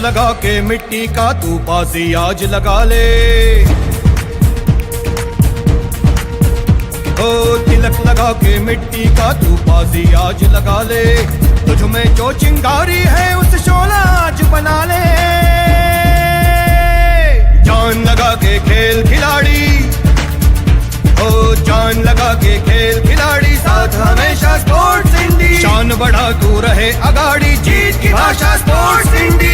लगा के मिट्टी का तू बाजी आज लगा ले, ओ तिलक लगा के मिट्टी का तू बाजी आज लगा ले, तुझ में जो चिंगारी है उस शोला आज बना ले। जान लगा के खेल खिलाड़ी, ओ जान लगा के खेल खिलाड़ी, साथ हमेशा स्पोर्ट्स इंडी, शान बढ़ा तू रहे अगाड़ी, जीत की भाषा sports indie.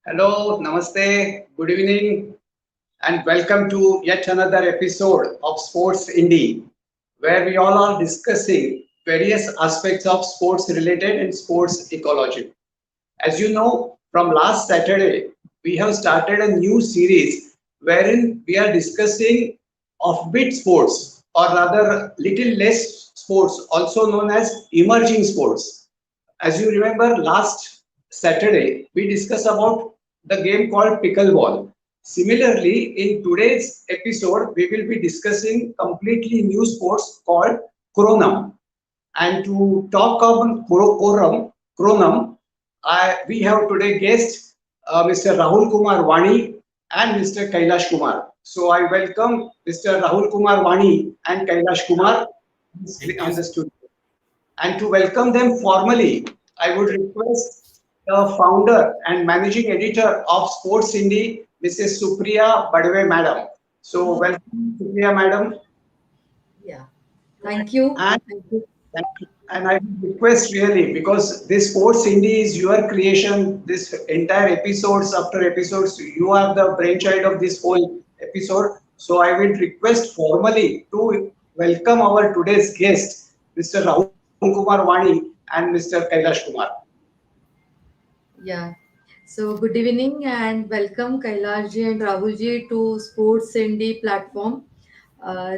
Hello, Namaste, good evening, and welcome to yet another episode of Sports Indie, where we all are discussing various aspects of sports related and sports ecology. As you know, from last Saturday, we have started a new series wherein we are discussing offbeat sports, or rather little less sports, also known as emerging sports. As you remember, last Saturday, we discussed about the game called pickleball. Similarly, in today's episode, we will be discussing completely new sports called Cronum. And to talk about Cronum, we have today guest Mr. Rahul Kumar Wani and Mr. Kailash Kumar. So I welcome Mr. Rahul Kumar Wani and Kailash Kumar on the studio. And to welcome them formally, I would request the founder and managing editor of Sports Indie, Mrs. Supriya Badwe Madam. So welcome, Supriya Madam. Yeah, thank you. And I request really, because this Sports Indie is your creation, this entire episodes after episodes, you are the brainchild of this whole episode. So I will request formally to welcome our today's guest, Mr. Rahul Kumar Wani and Mr. Kailash Kumar. Yeah. So good evening and welcome Kailash ji and Rahul ji to Sports Indie platform.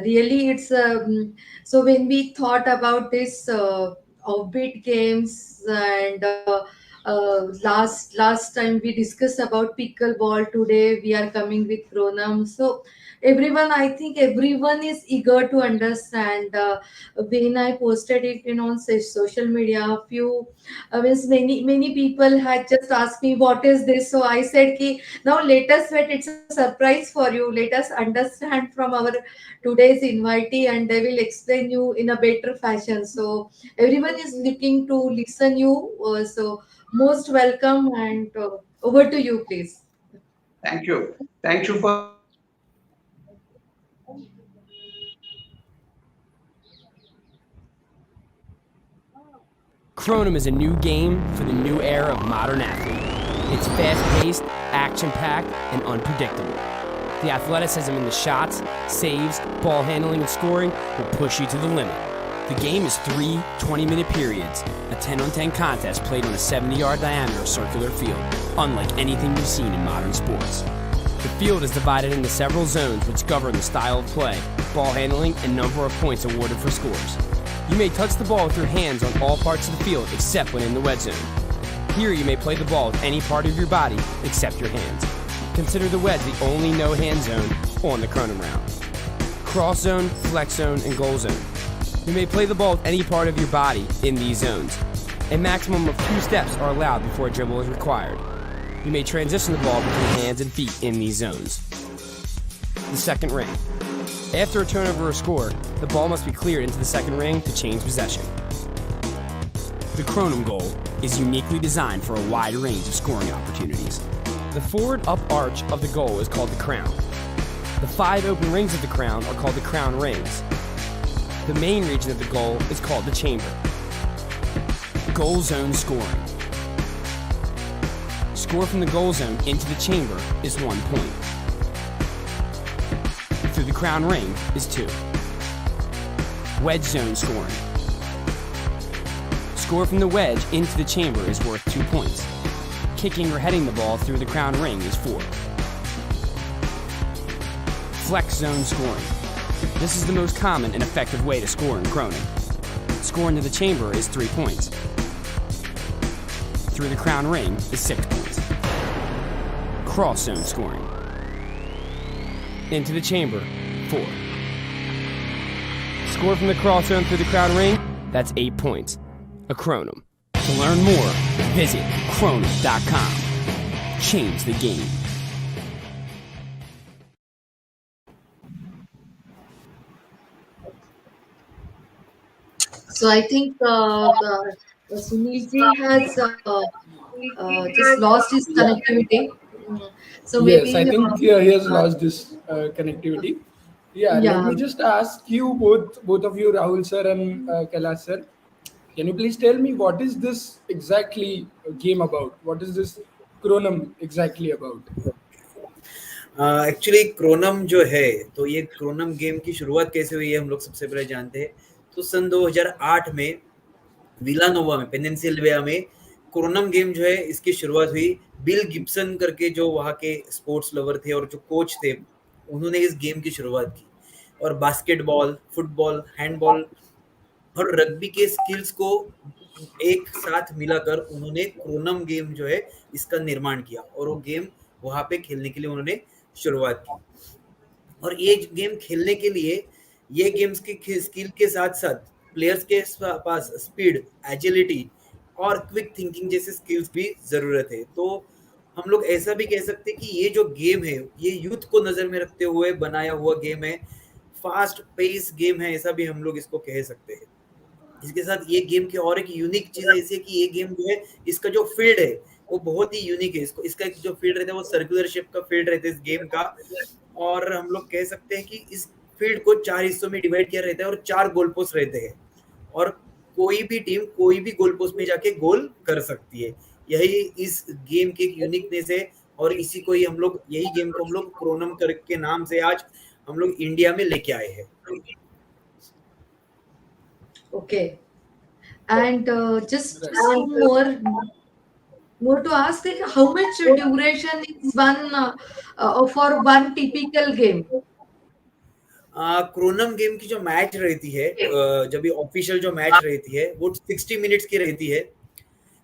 Really, it's so when we thought about this offbeat games and last time we discussed about pickleball. Today we are coming with Cronum. So I think everyone is eager to understand. When I posted it on social media, a few means many people had just asked me what is this. So I said, "Ki now let us wait. It's a surprise for you. Let us understand from our today's invitee, and they will explain you in a better fashion." So everyone is looking to listen you. So most welcome, and over to you, please. Thank you. Thank you for. Cronum is a new game for the new era of modern athlete. It's fast-paced, action-packed, and unpredictable. The athleticism in the shots, saves, ball handling, and scoring will push you to the limit. The game is 3 20-minute periods, a 10-on-10 contest played on a 70-yard diameter circular field, unlike anything you've seen in modern sports. The field is divided into several zones which govern the style of play, ball handling, and number of points awarded for scores. You may touch the ball with your hands on all parts of the field except when in the wedge zone. Here you may play the ball with any part of your body except your hands. Consider the wedge the only no-hand zone on the Cronum round. Cross zone, flex zone, and goal zone. You may play the ball with any part of your body in these zones. A maximum of 2 steps are allowed before a dribble is required. You may transition the ball between hands and feet in these zones. The second ring. After a turnover or score, the ball must be cleared into the second ring to change possession. The Cronum goal is uniquely designed for a wide range of scoring opportunities. The forward up arch of the goal is called the crown. The 5 open rings of the crown are called the crown rings. The main region of the goal is called the chamber. Goal zone scoring. Score from the goal zone into the chamber is 1 point. Through the crown ring is 2. Wedge zone scoring. Score from the wedge into the chamber is worth 2 points. Kicking or heading the ball through the crown ring is 4. Flex zone scoring. This is the most common and effective way to score in Cronum. Scoring to the chamber is 3 points. through the crown ring is 6 points. Cross zone scoring. Into the chamber, 4. Score from the cross zone through the crown ring, that's 8 points. Acronym. To learn more, visit Chrono.com. Change the game. So I think Sunil ji has just lost his connectivity. Mm. So Yes, I maybe think he has lost this connectivity. Yeah, let yeah. me just ask you both of you, Rahul sir and Kailash sir. Can you please tell me what is this exactly game about? What is this Chronom exactly about? Actually Chronom जो है, तो ये क्रोनम game की शुरुआत कैसे हुई है हम लोग सबसे पहले जानते हैं। तो सन 2008 में विलानोवा में, पेनिनसिल्वेनिया में क्रोनम गेम जो है इसकी शुरुआत हुई। बिल गिब्सन करके जो वहाँ के स्पोर्ट्स लवर थे और जो कोच थे, उन्होंने इस गेम की शुरुआत की और बास्केटबॉल, फुटबॉल, हैंडबॉल और रग्बी के स्किल्स को एक साथ मिलाकर उन्होंने क्रोनम गेम जो है इसका निर्माण किया और वो गेम वहाँ पे खेलने के लिए उन्होंने शुरुआत की। और ये गेम खेलने के लिए ये गेम्स की स्किल के साथ साथ प्लेयर्स के पास स्पीड, एजिलिटी और क्विक थिंकिंग जैसे स्किल्स भी जरूरत है। तो हम लोग ऐसा भी कह सकते हैं कि ये जो गेम है ये यूथ को नजर में रखते हुए बनाया हुआ गेम है, फास्ट पेस गेम है, ऐसा भी हम लोग इसको कह सकते हैं। इसके साथ ये गेम की और एक यूनिक चीज ऐसी है कि ये गेम जो है इसका जो फील्ड है वो बहुत ही यूनिक है। इसका जो फील्ड रहता है वो सर्कुलर शेप का फील्ड रहता है इस गेम का, और हम लोग कह सकते हैं कि इस फील्ड को 4 हिस्सों में डिवाइड किया रहता है और 4 गोल पोस्ट रहते हैं और कोई भी टीम कोई भी गोल पोस्ट में जाके गोल कर सकती है। यही इस गेम की एक यूनिकनेस है और इसी को ही हम लोग, यही गेम को हम लोग क्रोनम के नाम से आज हम लोग इंडिया में लेके आए हैं। Okay. And just some more to ask, like, how much duration is for one typical game? Chronom game की जो मैच रहती है, जब ये ऑफिशियल जो मैच रहती है वो 60 मिनट्स की रहती है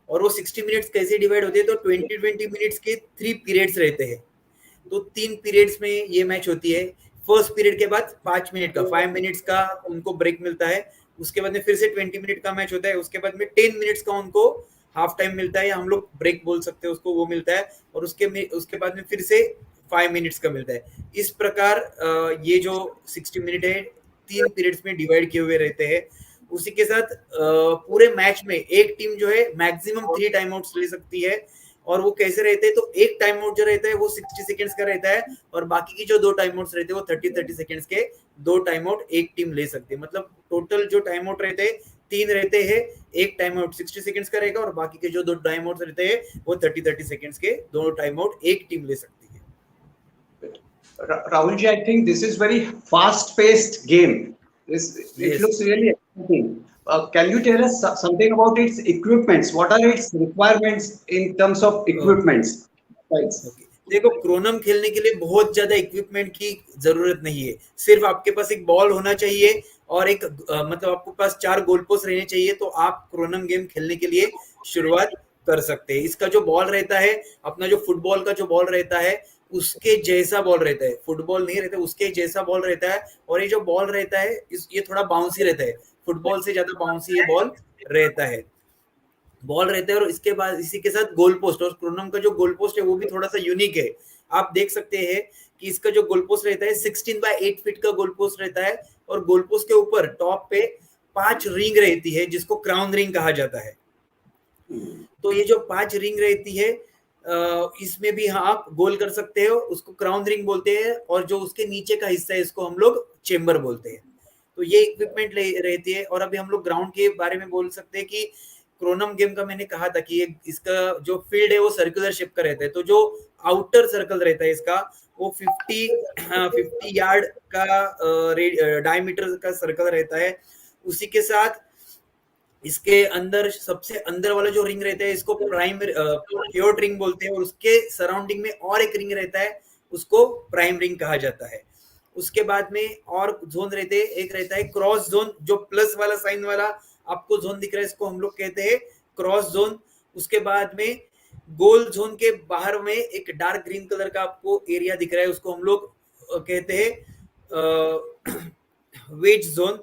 और वो 60 मिनट्स कैसे डिवाइड होते हैं, तो 20 मिनट्स के 3 पीरियड्स रहते हैं। तो 3 पीरियड्स में ये मैच होती है। फर्स्ट पीरियड के बाद 5 मिनट का 5 मिनट्स का उनको ब्रेक मिलता है, उसके बाद में फिर से 20 मिनट का मैच होता है, उसके बाद में 10 मिनट्स का उनको हाफ टाइम मिलता है या हम लोग ब्रेक बोल सकते हैं उसको, वो मिलता है और उसके बाद में फिर से 5 मिनट्स का मिलता है। इस प्रकार ये जो 60 मिनट है 3 पीरियड्स में डिवाइड किए हुए रहते हैं। उसी के साथ पूरे मैच में एक टीम जो है मैक्सिमम 3 टाइम आउट्स ले सकती है और वो कैसे रहते हैं, तो एक टाइम आउट जो रहता है वो 60 सेकंड्स का रहता है और बाकी की जो 2 टाइम आउट्स रहते हैं वो 30 सेकंड्स के 2 टाइम आउट एक टीम ले सकती है। मतलब टोटल जो टाइम आउट रहते हैं 3 रहते हैं, एक टाइम आउट 60 सेकंड्स का रहेगा और बाकी के जो 2 टाइम आउट्स रहते हैं वो 30 सेकंड्स के 2 टाइम आउट एक टीम ले सकती है। Rahul ji, I think this is very fast-paced game. It Yes. looks really exciting. Can you tell us something about its equipments? What are its requirements in terms of equipments? Right. Okay. देखो, क्रोनम खेलने के लिए बहुत ज्यादा equipment की जरूरत नहीं है। सिर्फ आपके पास एक बॉल होना चाहिए और एक मतलब आपके पास 4 गोल पोस्ट रहने चाहिए, तो आप क्रोनम गेम खेलने के लिए शुरुआत कर सकते हैं। इसका जो बॉल रहता है, अपना जो फुटबॉल का जो बॉल रहता है उसके जैसा बॉल रहता है, फुटबॉल नहीं रहता, उसके जैसा बॉल रहता है। और ये जो बॉल रहता है ये थोड़ा बाउंसी रहता है, फुटबॉल से ज्यादा बाउंसी ये बॉल रहता है और इसके बाद इसी के साथ गोल पोस्ट, और क्रोनम का जो गोल पोस्ट है वो भी थोड़ा सा यूनिक है। आप देख सकते हैं कि इसका जो गोल पोस्ट रहता है 16 बाय 8 फीट का गोल पोस्ट रहता है और गोल पोस्ट के ऊपर टॉप पे 5 रिंग रहती है जिसको क्राउन रिंग कहा जाता है। तो ये जो 5 रिंग रहती है इसमें भी आप गोल कर सकते हो, उसको क्राउन रिंग बोलते हैं, और जो उसके नीचे का हिस्सा है इसको हम लोग चेम्बर बोलते हैं। तो ये इक्विपमेंट रहती है। और अभी हम लोग ग्राउंड के बारे में बोल सकते हैं कि क्रोनम गेम का मैंने कहा था कि इसका जो फील्ड है वो सर्कुलर शेप का रहता है। तो जो आउटर सर्कल रहता है इसका वो 50 यार्ड का डायमीटर का सर्कल रहता है। उसी के साथ इसके अंदर सबसे अंदर वाला जो रिंग रहता है इसको प्राइम प्योर्ड रिंग बोलते हैं और उसके सराउंडिंग में और एक रिंग रहता है उसको प्राइम रिंग कहा जाता है। उसके बाद में और जोन रहते हैं, एक रहता है क्रॉस जोन, जो प्लस वाला साइन वाला आपको जोन दिख रहा है इसको हम लोग कहते हैं क्रॉस जोन। उसके बाद में गोल जोन के बाहर में एक डार्क ग्रीन कलर का आपको एरिया दिख रहा है, उसको हम लोग कहते हैं वेज जोन,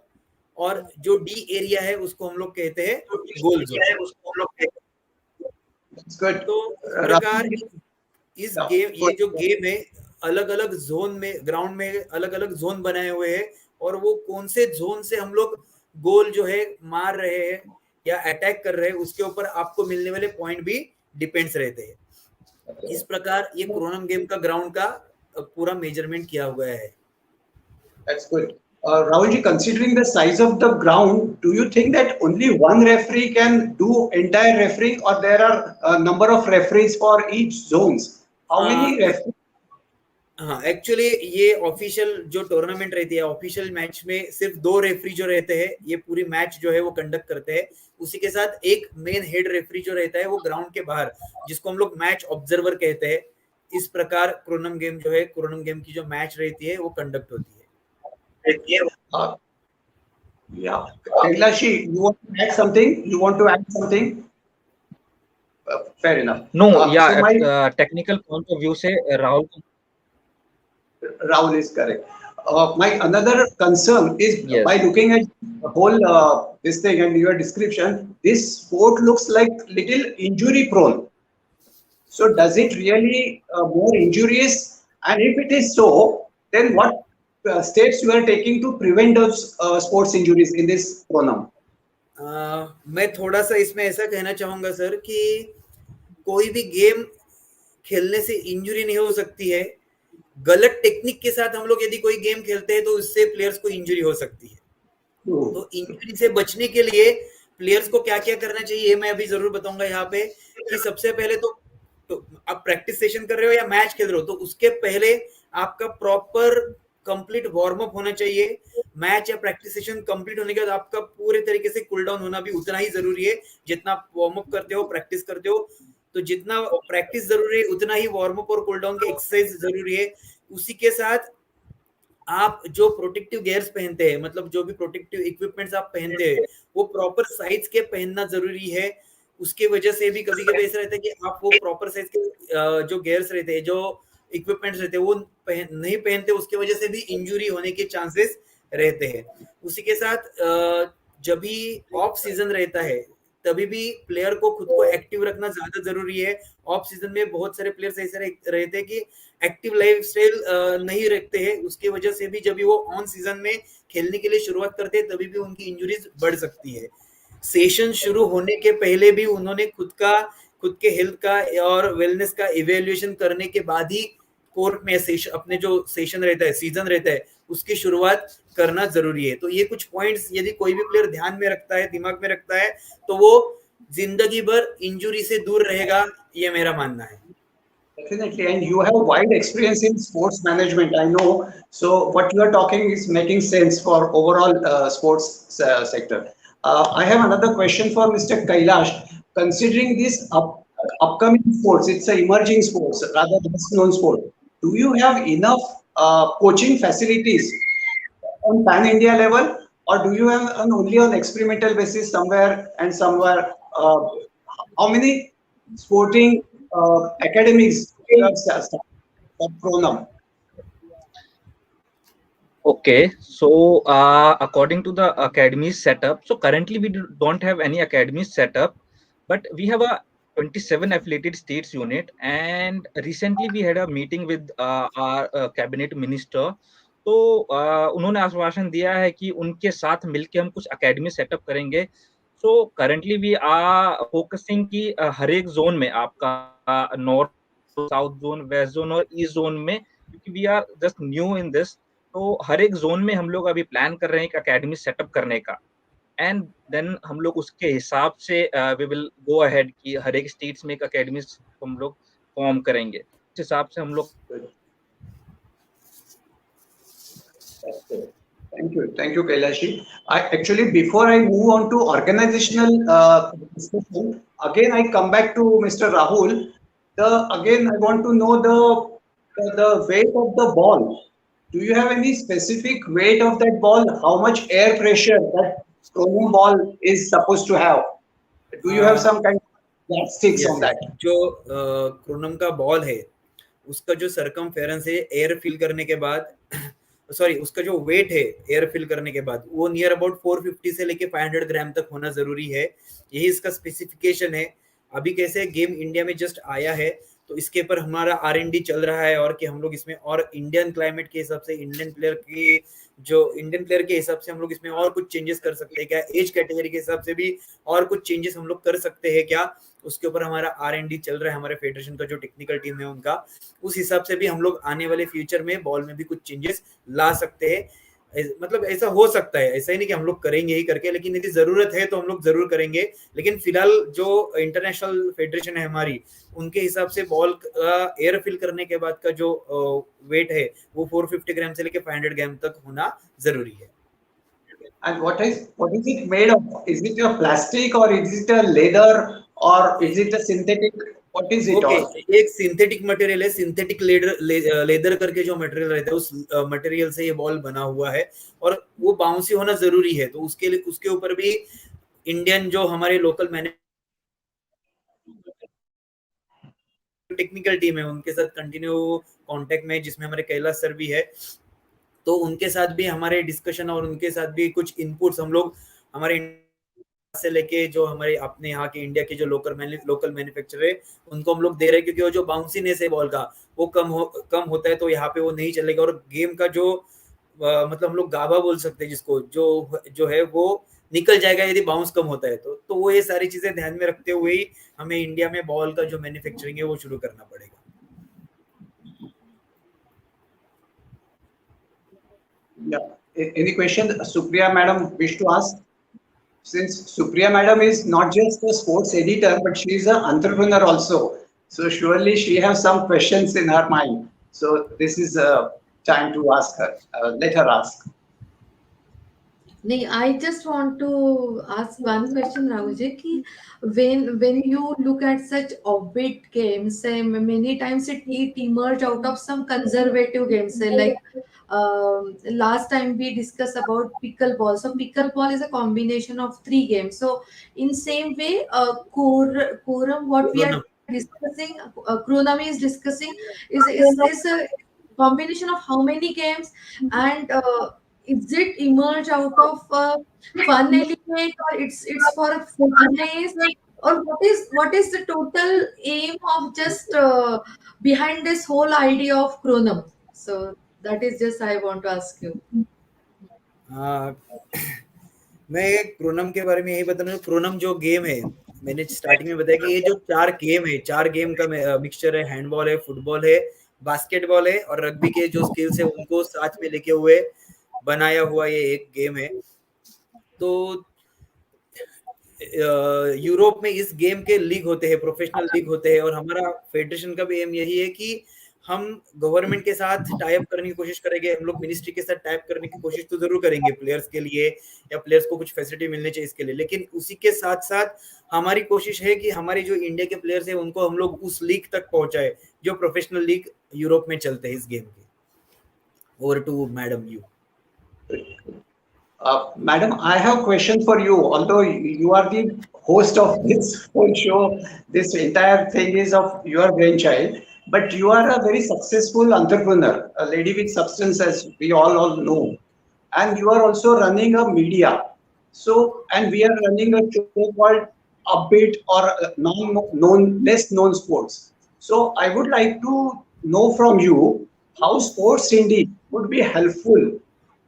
और जो डी एरिया है उसको हम लोग कहते हैं गोल जोन। That's good. तो इस प्रकार इस गेम, ये जो गेम है, अलग अलग जोन में, ग्राउंड में अलग अलग जोन बनाए हुए हैं, और वो कौन से जोन से हम लोग गोल जो है मार रहे हैं या अटैक कर रहे हैं, उसके ऊपर आपको मिलने वाले पॉइंट भी डिपेंड्स रहते हैं। इस प्रकार ये क्रोनम गेम का ग्राउंड का पूरा मेजरमेंट किया हुआ है। That's good. Rahul ji, considering the size of the ground, do you think that only one referee can do entire refereeing, or there are a number of referees for each zones? How many referees? हाँ, actually ये official जो tournament रहती है, official match में सिर्फ 2 referee जो रहते हैं, ये पूरी मैच जो है वो कंडक्ट करते हैं। उसी के साथ एक मेन हेड रेफरी जो रहता है वो ग्राउंड के बाहर, जिसको हम लोग मैच ऑब्जर्वर कहते हैं। इस प्रकार क्रोनम गेम जो है, क्रोनम गेम की जो मैच रहती है वो कंडक्ट होती है। Yeah, Kailashi, you want to add something? You want to add something? Fair enough. No, So my technical point of view से Rahul is correct. My another concern is Yes. by looking at the whole this thing and your description, this sport looks like little injury prone. So does it really more injurious? And if it is so, then what steps you are taking to prevent those sports injuries in this program? मैं थोड़ा सा इसमें ऐसा कहना चाहूंगा sir कि कोई भी गेम खेलने से इंजरी नहीं हो सकती है। गलत टेक्निक के साथ हम लोग यदि कोई गेम खेलते हैं तो उससे प्लेयर्स को इंजरी हो सकती है। तो इंजरी से बचने के लिए प्लेयर्स को क्या क्या करना चाहिए मैं अभी जरूर बताऊंगा यहाँ पे। कि सबसे पहले तो आप प्रैक्टिस सेशन कर रहे हो या मैच खेल रहे हो, तो उसके पहले आपका प्रॉपर कंप्लीट वार्म अप होना चाहिए। मैच या प्रैक्टिस सेशन कंप्लीट होने के बाद आपका पूरे तरीके से कूल डाउन होना भी उतना ही जरूरी है जितना आप वार्म अप करते हो, प्रैक्टिस करते हो। तो जितना प्रैक्टिस जरूरी है उतना ही वार्म अप और कूल डाउन की एक्सरसाइज जरूरी है। उसी के साथ आप जो प्रोटेक्टिव गियर्स पहनते हैं, मतलब जो भी प्रोटेक्टिव इक्विपमेंट्स आप पहनते हैं वो प्रॉपर साइज के पहनना जरूरी है। उसके वजह से भी कभी कभी ऐसा रहता है कि आप वो प्रॉपर साइज के जो गियर्स रहते हैं, जो इक्विपमेंट्स रहते हैं वो नहीं पहनते, उसके वजह से भी इंजरी होने के चांसेस रहते हैं। उसी के साथ जब भी ऑफ सीजन रहता है तभी भी प्लेयर को खुद को एक्टिव रखना ज्यादा जरूरी है। ऑफ सीजन में बहुत सारे प्लेयर्स ऐसे रहते हैं कि एक्टिव लाइफस्टाइल नहीं रखते हैं, उसकी वजह से भी जब भी वो ऑन सीजन में खेलने के लिए शुरुआत करते हैं तभी भी उनकी इंजरीज बढ़ सकती है। सेशन शुरू होने के पहले भी उन्होंने खुद के हेल्थ का और वेलनेस का इवेल्युएशन करने के बाद ही कोर्ट में अपने जो सेशन रहता है, सीजन रहता है, उसकी शुरुआत करना जरूरी है। तो ये कुछ पॉइंट्स यदि कोई भी प्लेयर ध्यान में रखता है, दिमाग में रखता है, तो वो जिंदगी भर इंजरी से दूर रहेगा, ये मेरा मानना है। Definitely, and you have wide experience in sports management, I know. So what you are talking is making sense for overall sports sector. I have another question for Mr. Kailash. Considering this upcoming sports, it's an emerging sports rather than known sport. Do you have enough coaching facilities on pan-India level, or do you have only on experimental basis somewhere and somewhere? How many sporting academies for Pronam? Okay, so according to the academy setup, so currently we don't have any academy setup, but we have a 27 affiliated states unit, and recently we had a meeting with our cabinet minister. तो उन्होंने आश्वासन दिया है कि उनके साथ मिलके हम कुछ अकेडमी सेटअप करेंगे। So currently we are focusing कि हर एक जोन में आपका north, south zone, west zone और ईस्ट जोन में, क्योंकि we are just new in this, तो हर एक जोन में हम लोग अभी प्लान कर रहे हैं एक अकेडमी सेटअप करने का। एंड देन हम लोग उसके हिसाब से वी विल गो अहेड कि हर एक स्टेट्स में एक अकेडमी हम लोग फॉर्म करेंगे। इस हिसाब से हम लोग। Thank you, Kailashi. Actually, before I move on to organizational discussion, again I come back to Mr. Rahul. Again I want to know the weight of the ball. Do you have any specific weight of that ball? How much air pressure that throwing ball is supposed to have? Do you have some kind? yardsticks on that. जो क्रोनम का ball है उसका जो circumference है air fill करने के बाद sorry उसका जो वेट है एयर फिल करने के बाद वो नियर अबाउट 450 से लेके 500 ग्राम तक होना जरूरी है। यही इसका स्पेसिफिकेशन है। अभी कैसे गेम इंडिया में जस्ट आया है तो इसके ऊपर हमारा R&D चल रहा है और कि हम लोग इसमें और इंडियन क्लाइमेट के हिसाब से इंडियन प्लेयर के हिसाब से हम लोग इसमें और कुछ चेंजेस कर सकते हैं क्या, एज कैटेगरी के हिसाब से भी और कुछ चेंजेस हम लोग कर सकते हैं क्या, उसके ऊपर हमारा R&D चल रहा है। हमारे फेडरेशन का जो टेक्निकल टीम है उनका, उस हिसाब से भी हम लोग आने वाले फ्यूचर में बॉल में भी कुछ चेंजेस ला सकते हैं। मतलब ऐसा हो सकता है, ऐसा ही नहीं कि हम लोग करेंगे ही करके, लेकिन यदि जरूरत है तो हम लोग जरूर करेंगे। लेकिन फिलहाल जो इंटरनेशनल फेडरेशन है हमारी, उनके हिसाब से बॉल एयर फिल करने के बाद का जो वेट है वो 450 ग्राम से लेके 500 ग्राम तक होना जरूरी है। And what is it made of? Is it a plastic or is it a leather or is it a synthetic? What is it? Okay, all? एक सिंथेटिक मटेरियल है, सिंथेटिक लेदर करके जो मटेरियल रहता है उस मटेरियल से ये ball बना हुआ है और वो बाउंसी होना जरूरी है। तो उसके लिए उसके ऊपर भी इंडियन जो हमारे लोकल टेक्निकल टीम है उनके साथ कंटिन्यू कांटेक्ट में, जिसमें हमारे कैलाश सर भी है, तो उनके साथ भी हमारे डिस्कशन और उनके साथ भी कुछ इनपुट्स हम लोग हमारे से लेके जो हमारे अपने यहाँ के इंडिया के जो लोकल मैन्युफैक्चरर है उनको हम लोग दे रहे हैं, क्योंकि वो जो बाउंसीनेस है बॉल का वो कम होता है, तो यहाँ पे वो नहीं चलेगा। और गेम का जो मतलब हम लोग गाभा बोल सकते हैं जिसको, जो है वो निकल जाएगा यदि बाउंस कम होता है तो वो ये सारी चीजें ध्यान में रखते हुए ही हमें इंडिया में बॉल का जो मैन्युफैक्चरिंग है वो शुरू करना पड़ेगा। Yeah. Any question Supriya madam wish to ask? Since Supriya madam is not just a sports editor, but she is an entrepreneur also. So surely she has some questions in her mind. So this is a time to ask her. Let her ask. नहीं, I just want to ask one question, Rahuji, कि when you look at such offbeat games, say many times it emerge out of some conservative games, say like last time we discussed about pickleball. So pickleball is a combination of 3 games. So in same way, quorum what we are discussing, Kronami is discussing is a combination of how many games, and is it emerge out of fun element, or it's for fitness, or what is the total aim of just behind this whole idea of Kronum? So that is just I want to ask you. मैं क्रोनम के बारे में यही बता रहा हूँ। क्रोनम जो game है, मैंने स्टार्टिंग में बताया कि ये जो 4 गेम का मिक्सचर है, हैंडबॉल है, फुटबॉल है, बास्केटबॉल है और रग्बी के जो स्किल्स है उनको साथ में लेके हुए बनाया हुआ ये एक गेम है। तो यूरोप में इस गेम के लीग होते हैं, प्रोफेशनल लीग होते हैं, और हमारा फेडरेशन का भी एम यही है कि हम गवर्नमेंट के साथ टाई अप करने की कोशिश करेंगे। हम लोग मिनिस्ट्री के साथ टाई अप करने की कोशिश तो जरूर करेंगे प्लेयर्स के लिए, या प्लेयर्स को कुछ फैसिलिटी मिलनी चाहिए इसके लिए, लेकिन उसी के साथ साथ हमारी कोशिश है कि हमारे जो इंडिया के प्लेयर्स हैं उनको हम लोग उस लीग तक पहुंचाए जो प्रोफेशनल लीग यूरोप में चलते हैं इस गेम के। Over to madam you. Madam, I have a question for you. Although you are the host of this whole show, this entire thing is of your brainchild, but you are a very successful entrepreneur, a lady with substance, as we all know, and you are also running a media. So, and we are running a show called Upbeat or less known sports. So, I would like to know from you how sports indeed would be helpful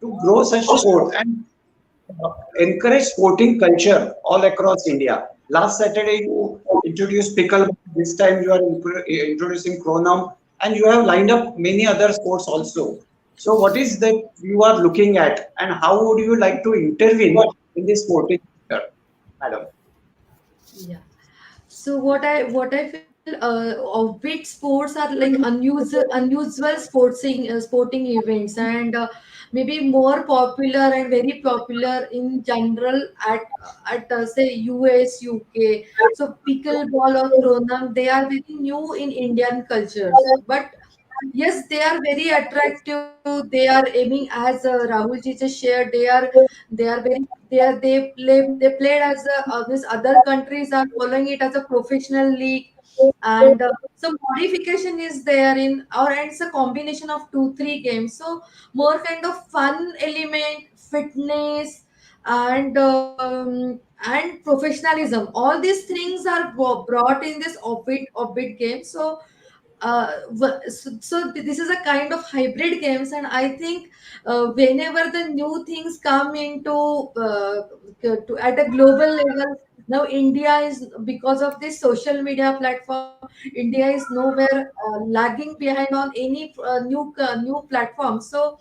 to grow such sport and encourage sporting culture all across India. Last Saturday you introduced pickleball. This time you are introducing Kronum, and you have lined up many other sports also. So what is that you are looking at, and how would you like to intervene in this sporting sector, madam? Yeah. So what I feel, offbeat sports are like unusual sporting events, and maybe more popular and very popular in general at say US, UK. So pickleball or Kronam, they are very new in Indian culture, but yes, they are very attractive. They are aiming, as Rahul ji just shared. They are very they played as this other countries are following it as a professional league, and some modification is there in or and it's a combination of 2 3 games. So more kind of fun element, fitness, and professionalism. All these things are brought in this orbit game. So so this is a kind of hybrid games, and I think whenever the new things come into at a global level, now India is, because of this social media platform, India is nowhere lagging behind on any new platform. So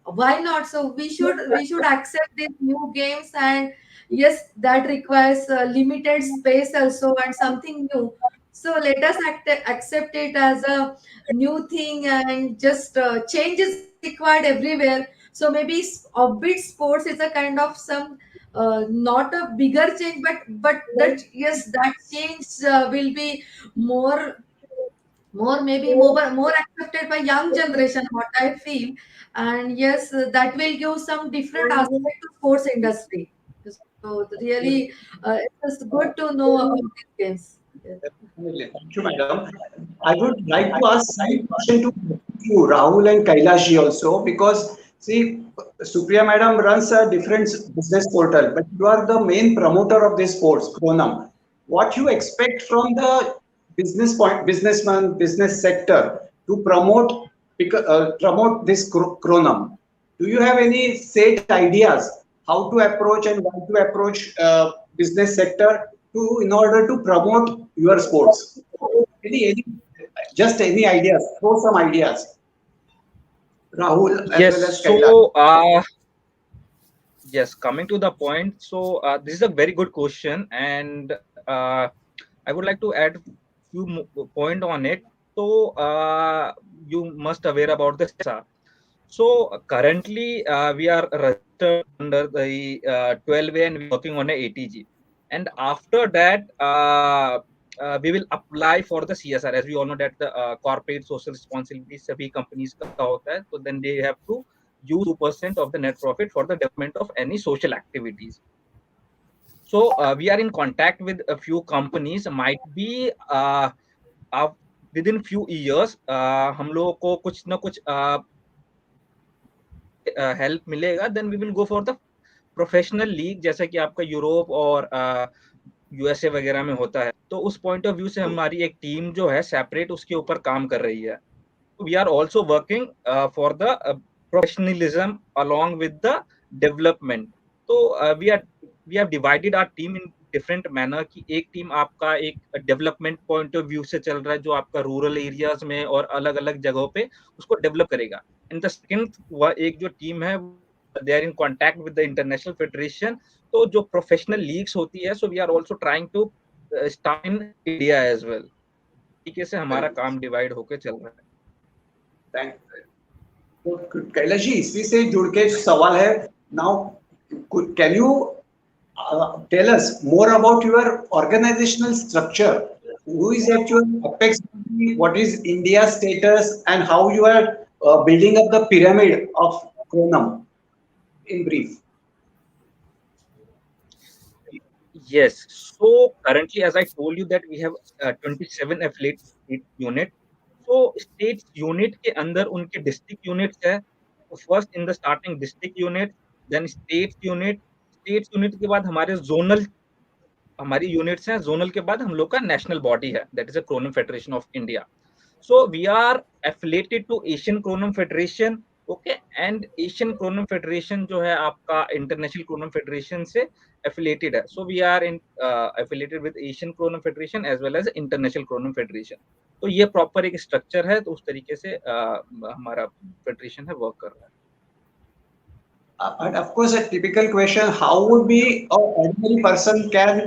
why not? So we should accept these new games, and yes, that requires limited space also and something new. So let us accept it as a new thing, and just change is required everywhere. So maybe offbeat sports is a kind of some not a bigger change, but that, yes, that change will be more maybe more accepted by young generation, what I feel. And yes, that will give some different aspect to sports industry. So really, it's good to know about these games. Yes. Definitely. Thank you, madam. I would like to ask same question to you, Rahul and Kailashi also, because see, Supriya madam runs a different business portal, but you are the main promoter of this sports, Kronam. What you expect from the businessman, business sector to promote this Kronam? Do you have any set ideas how to approach and when to approach business sector to in order to promote your sports? Any just any ideas? Throw some ideas, Rahul as Yes. well as Kailash. So, yes, coming to the point. So, this is a very good question, and I would like to add few point on it. So, you must aware about the CSR. So currently, we are registered under the 12A and working on a ATG. And after that, we will apply for the CSR. As we all know that the corporate social responsibility सभी companies का होता है, so then they have to use 2% of the net profit for the development of any social activities. So we are in contact with a few companies. Might be within few years, हम लोगों को कुछ ना कुछ help मिलेगा, then we will go for the professional league, जैसा कि आपका यूरोप और यूएसए वगैरह में होता है. तो उस पॉइंट ऑफ व्यू से हमारी एक टीम जो है सेपरेट उसके ऊपर काम कर रही है. We are also working for the professionalism along with the development. तो we have divided our team in different manner की एक टीम आपका एक डेवलपमेंट पॉइंट ऑफ व्यू से चल रहा है, जो आपका रूरल एरियाज में और अलग अलग जगहों पे उसको डेवलप करेगा. एंड द सेकंड एक जो टीम है, they are in contact with the international federation. तो जो प्रोफेशनल लीग्स होती है, so we are also trying to start in India as well. तरीके से हमारा काम डिवाइड होकर चल रहा है. Thank you. कैलाश जी, इसी से जुड़ के सवाल है. Now can you tell us more about your organizational structure? Who is actually Apex? What is India's status and how you are building up the pyramid of Kronam in brief? Yes. So currently, as I told you, that we have 27 affiliate state unit. So states unit के अंदर उनके district units है. First in the starting district unit, then states unit. States unit के बाद हमारे zonal हमारी units हैं. Zonal के बाद हम लोग का नेशनल बॉडी है, that is a Chronom federation of India. So we are affiliated to Asian Chronom federation. Okay. And Asian Chronom federation जो है आपका इंटरनेशनल क्रोनम फेडरेशन से एफिलेटेड है. So we are in affiliated with Asian Chronom federation as well as international Chronom federation. तो ये proper एक structure है. तो उस तरीके से हमारा फेडरेशन है वर्क कर रहा है. And of course, a typical question: how would be an ordinary person can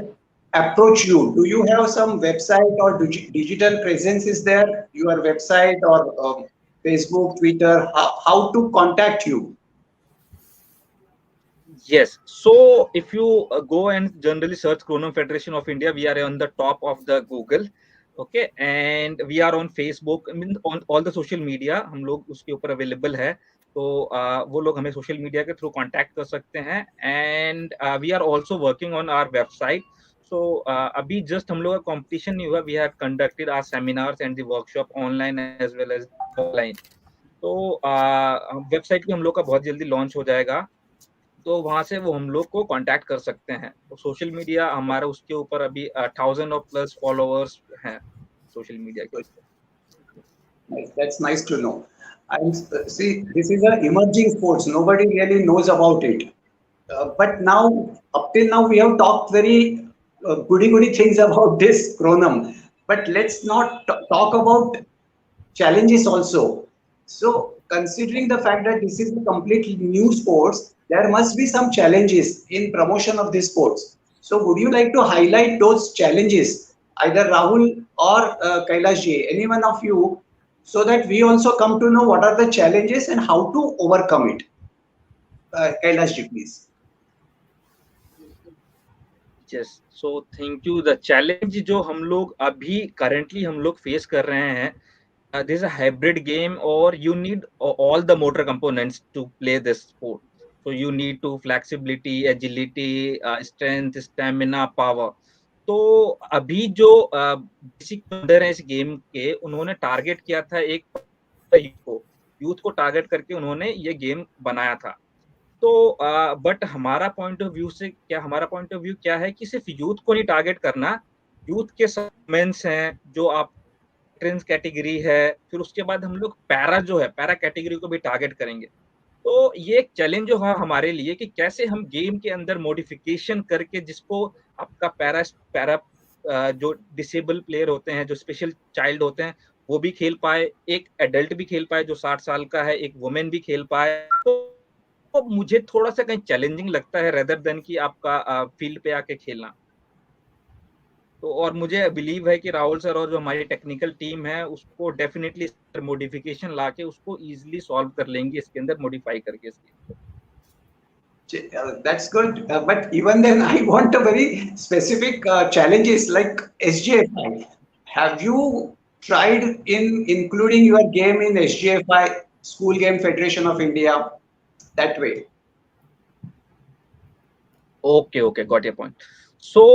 approach you? Do you have some website or digital presence? Is there your website or Facebook, Twitter? How to contact you? Yes. So if you go and generally search Kronam Federation of India, we are on the top of the Google. Okay, and we are on Facebook, mean on all the social media, हम लोग उसके ऊपर available है। तो वो लोग हमें social media के थ्रू कांटेक्ट कर सकते हैं। And we are also working on our website. So अभी जस्ट हम लोग का कंपटीशन नहीं हुआ, we have conducted our seminars and the workshop online as well as offline. तो वेबसाइट भी हम लोग का बहुत जल्दी लॉन्च हो जाएगा, तो वहां से वो हम लोग को कांटेक्ट कर सकते हैं। तो सोशल मीडिया हमारा उसके ऊपर अभी 1000 और प्लस फॉलोअर्स हैं सोशल मीडिया के ऊपर। That's nice to know. And see, this is an emerging sports. Nobody really knows about it. But now, up till now, we have talked very goody things about this Chronum. But let's not talk about challenges also. So, considering the fact that this is a completely new sports, there must be some challenges in promotion of this sports. So, would you like to highlight those challenges, either Rahul or Kailash ji, any one of you, so that we also come to know what are the challenges and how to overcome it? Kailash ji, please. Yes, so thank you. The challenge जो हम लोग अभी currently हम लोग face कर रहे हैं, this a hybrid game और you need all the motor components to play this sport. So you need to flexibility, agility, strength, stamina, power. तो अभी जो बेसिक प्लेयर है इस गेम के, उन्होंने टारगेट किया था एक यूथ को टारगेट करके उन्होंने ये गेम बनाया था। तो बट हमारा पॉइंट ऑफ व्यू क्या है कि सिर्फ यूथ को नहीं टारगेट करना, यूथ के सेगमेंट्स हैं जो आप ट्रेंस कैटेगरी है, फिर उसके बाद हम लोग पैरा कैटेगरी को भी टारगेट करेंगे। तो ये एक चैलेंज जो है हमारे लिए कि कैसे हम गेम के अंदर मॉडिफिकेशन करके जिसको आपका पैरा जो डिसेबल प्लेयर होते हैं, जो स्पेशल चाइल्ड होते हैं, वो भी खेल पाए, एक एडल्ट भी खेल पाए जो 60 साल का है, एक वुमेन भी खेल पाए। तो मुझे थोड़ा सा कहीं चैलेंजिंग लगता है रेदर देन कि आपका फील्ड पे आके खेलना। तो और मुझे बिलीव है कि राहुल सर और जो हमारी टेक्निकल टीम है उसको डेफिनेटली मॉडिफिकेशन लाके उसको इजीली सॉल्व कर लेंगे इसके अंदर, मॉडिफाई करके इसके। That's good, but even then, I want a very specific challenges like SGFI. Have you tried in including your game in SGFI, School Game Federation of India, that way? Okay, got your point. So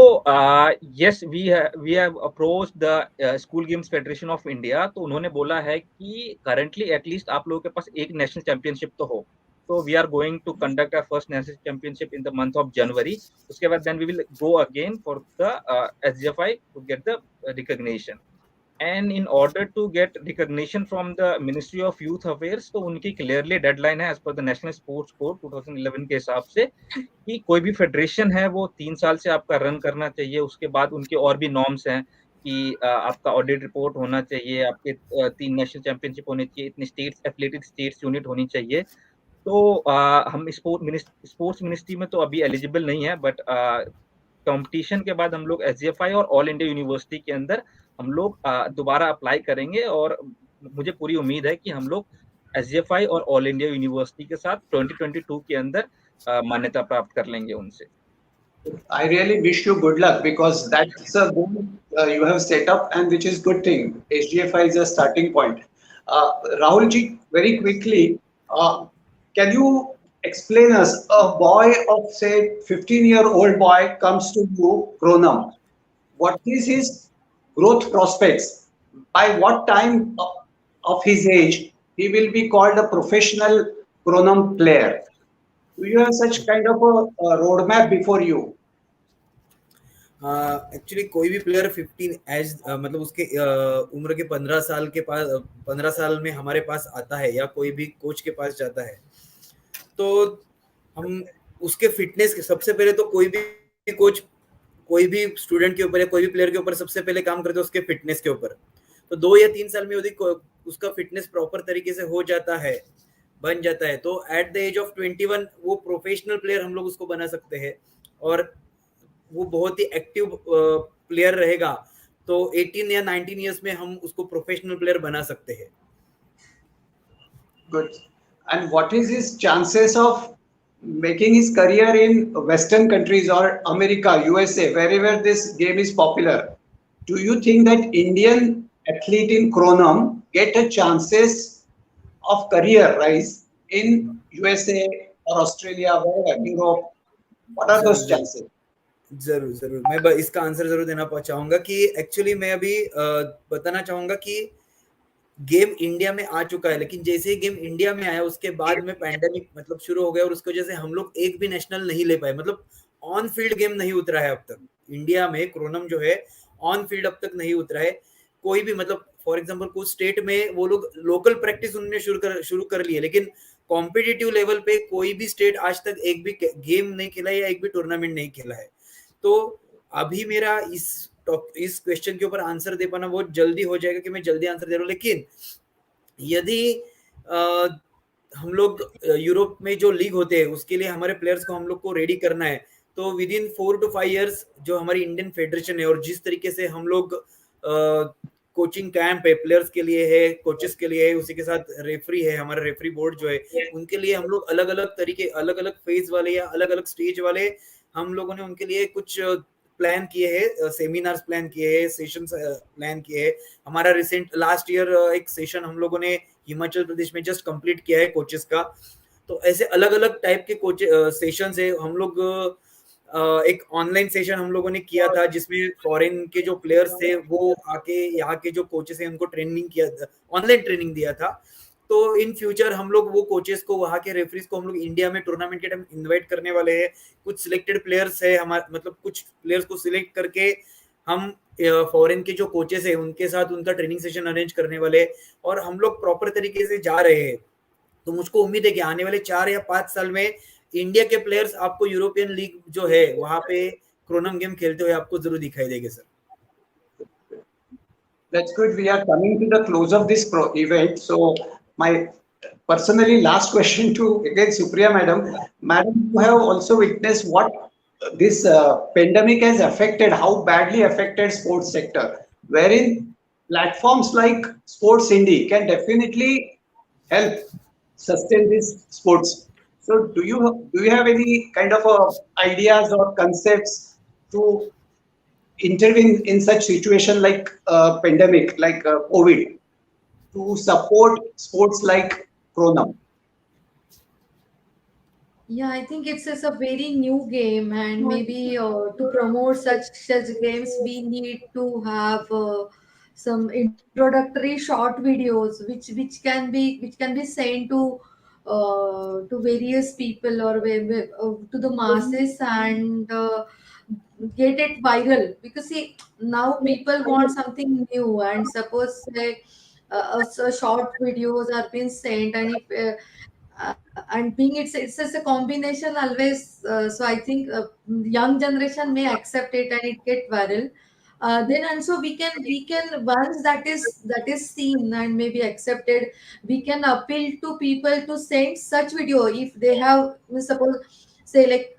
yes, we have approached the School Games Federation of India. तो उन्होंने बोला है कि currently at least आप लोगों के पास एक national championship तो हो। So we are going to conduct our first national championship in the month of January. उसके बाद then we will go again for the SGFI to get the recognition. And in order to get recognition from the Ministry of Youth Affairs, तो उनकी clearly deadline है as per the National Sports Code 2011 के हिसाब से कि कोई भी federation है वो 3 साल से आपका रन करना चाहिए। उसके बाद उनके और भी नॉर्म्स हैं कि आपका ऑडिट रिपोर्ट होना चाहिए, आपके 3 नेशनल चैंपियनशिप होने चाहिए, इतने स्टेट्स एफिलिएटेड स्टेट्स यूनिट होनी चाहिए। तो हम स्पोर्ट्स मिनिस्ट्री में तो अभी एलिजिबल नहीं है, बट कंपटीशन के बाद हम लोग एसजीएफआई और ऑल इंडिया यूनिवर्सिटी के अंदर हम लोग दोबारा अप्लाई करेंगे और मुझे पूरी उम्मीद है कि हम लोग एसजीएफआई और ऑल इंडिया यूनिवर्सिटी के साथ 2022 के अंदर मान्यता प्राप्त कर लेंगे उनसे। I really wish you good luck because that's a goal you have set up and which is good thing. SGFI is a starting point. Rahul ji, very quickly, can you explain us, a boy of say 15-year-old boy comes to you, Chronum. What is his growth prospects? By what time of his age he will be called a professional Chronum player? Do you have such kind of a roadmap before you? Actually कोई भी player 15 as मतलब उसके उम्र के 15 साल में हमारे पास आता है या कोई भी कोच के पास जाता है, तो हम उसके फिटनेस के सबसे पहले तो कोई भी कोच कोई भी स्टूडेंट के ऊपर या कोई भी प्लेयर के ऊपर सबसे पहले काम करते हैं उसके फिटनेस के ऊपर। तो 2 या 3 साल में यदि उसका फिटनेस प्रॉपर तरीके से हो जाता है, बन जाता है, तो एट द एज ऑफ 21 वो प्रोफेशनल प्लेयर हम लोग उसको बना सकते हैं और वो बहुत ही एक्टिव प्लेयर रहेगा। तो 18 या 19 इयर्स में हम उसको प्रोफेशनल प्लेयर बना सकते हैं। Good. And what is his chances of making his career in Western countries or America, USA, wherever this game is popular? do you think that Indian athlete in Chronom get a chances of career rise in USA or Australia, wherever, Europe? What are जरूर those जरूर chances? जरूर जरूर मैं इसका answer जरूर देना चाहूंगा कि एक्चुअली मैं अभी बताना चाहूंगा कि गेम इंडिया में आ चुका है, लेकिन जैसे ही गेम इंडिया में आया उसके बाद में पैंडेमिक मतलब शुरू हो गया और उसकी वजह से हम लोग एक भी नेशनल नहीं ले पाए, मतलब ऑन फील्ड गेम नहीं उतरा है अब तक इंडिया में। क्रोनम जो है ऑन फील्ड अब तक नहीं उतरा है कोई भी, मतलब फॉर एग्जांपल कुछ स्टेट में वो लोग लोकल प्रैक्टिस उन्होंने शुरू कर ली है, लेकिन कॉम्पिटिटिव लेवल पे कोई भी स्टेट आज तक एक भी गेम नहीं खेला है या एक भी टूर्नामेंट नहीं खेला है। तो अभी मेरा इस क्वेश्चन के ऊपर आंसर दे पाना बहुत जल्दी हो जाएगा कि मैं जल्दी आंसर दे रहा हूँ, लेकिन यदि हम लोग यूरोप में जो लीग होते हैं उसके लिए हमारे प्लेयर्स को हम लोग को रेडी करना है, तो विद इन 4 to 5 years जो हमारी इंडियन फेडरेशन है और जिस तरीके से हम लोग कोचिंग कैंप है प्लेयर्स के लिए है, कोचेस के लिए है, उसी के साथ रेफरी है, हमारा रेफरी बोर्ड जो है उनके लिए हम लोग अलग अलग तरीके अलग अलग फेज वाले या अलग अलग स्टेज वाले हम लोगों ने उनके लिए कुछ प्लान किए हैं, सेमिनार्स प्लान किए हैं, सेशंस प्लान किए हैं। हमारा रिसेंट लास्ट ईयर एक सेशन हम लोगों ने हिमाचल प्रदेश में जस्ट कंप्लीट किया है कोचेस का। तो ऐसे अलग अलग टाइप के कोच सेशंस है। हम लोग एक ऑनलाइन सेशन हम लोगों ने किया था जिसमें फॉरेन के जो प्लेयर्स थे वो आके यहाँ के जो कोचेस हैं उनको ट्रेनिंग किया था, ऑनलाइन ट्रेनिंग दिया था। तो इन फ्यूचर हम लोग वो कोचेस को वहाँ के रेफरीज को हम लोग इंडिया में टूर्नामेंट के टाइम इनवाइट करने वाले हैं। कुछ सिलेक्टेड प्लेयर्स है हमारे, मतलब कुछ प्लेयर्स को सिलेक्ट करके हम फॉरेन के जो कोचेस है उनके साथ उनका ट्रेनिंग सेशन अरेंज करने वाले और हम लोग प्रॉपर तरीके से जा रहे हैं। तो मुझको उम्मीद है कि आने वाले 4 या 5 साल में इंडिया के प्लेयर्स आपको यूरोपियन लीग जो है वहां पे क्रोनम गेम खेलते हुए आपको जरूर दिखाई देंगे sir. That's good. We are coming to the close of this event. So my personally last question to again Supriya madam. Madam, you have also witnessed what this pandemic has affected, how badly affected sports sector, wherein platforms like Sports Indie can definitely help sustain this sports. So do you have any kind of ideas or concepts to intervene in such situation like pandemic, like COVID, to support sports like Chronom? Yeah, I think it's a very new game, and maybe to promote such games, we need to have some introductory short videos, which can be sent to various people or to the masses, and get it viral. Because see, now people want something new, and suppose like so short videos are being sent, and if and being it's just a combination always, so I think young generation may accept it and it get viral. Then also we can once that is seen and maybe accepted, we can appeal to people to send such video if they have, suppose, say like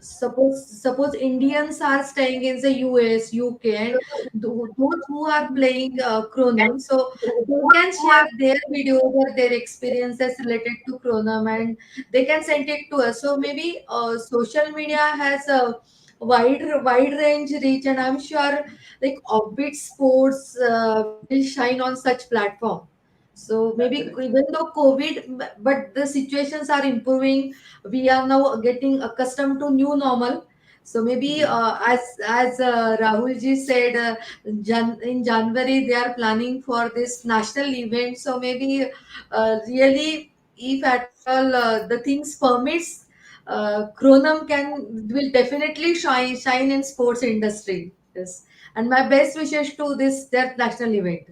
suppose Indians are staying in the US, UK, and those who are playing Chronom, so they can share their videos or their experiences related to Chronom, and they can send it to us. So maybe social media has a wide range reach, and I'm sure like Orbit Sports will shine on such platform. So maybe even though COVID, but the situations are improving. We are now getting accustomed to new normal. So maybe as Rahul ji said, in January they are planning for this national event. So maybe really, if at all the things permits, Chronom will definitely shine in sports industry. Yes, and my best wishes to this their national event.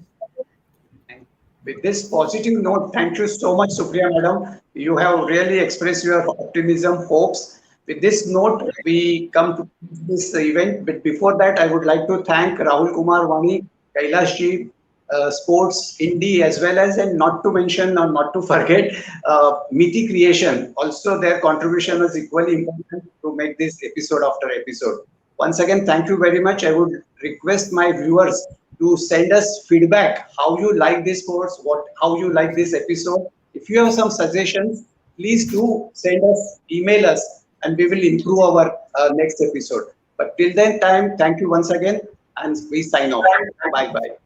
With this positive note, thank you so much, Supriya Madam. You have really expressed your optimism, hopes. With this note, we come to this event. But before that, I would like to thank Rahul Kumar Wani, Kailash ji, Sports Indie, as well as, and not to mention or not to forget, Miti Creation. Also, their contribution was equally important to make this episode after episode. Once again, thank you very much. I would request my viewers to send us feedback, how you like this course, how you like this episode. If you have some suggestions, please do send us, email us, and we will improve our next episode. But till then time, thank you once again. and we sign off. Bye bye.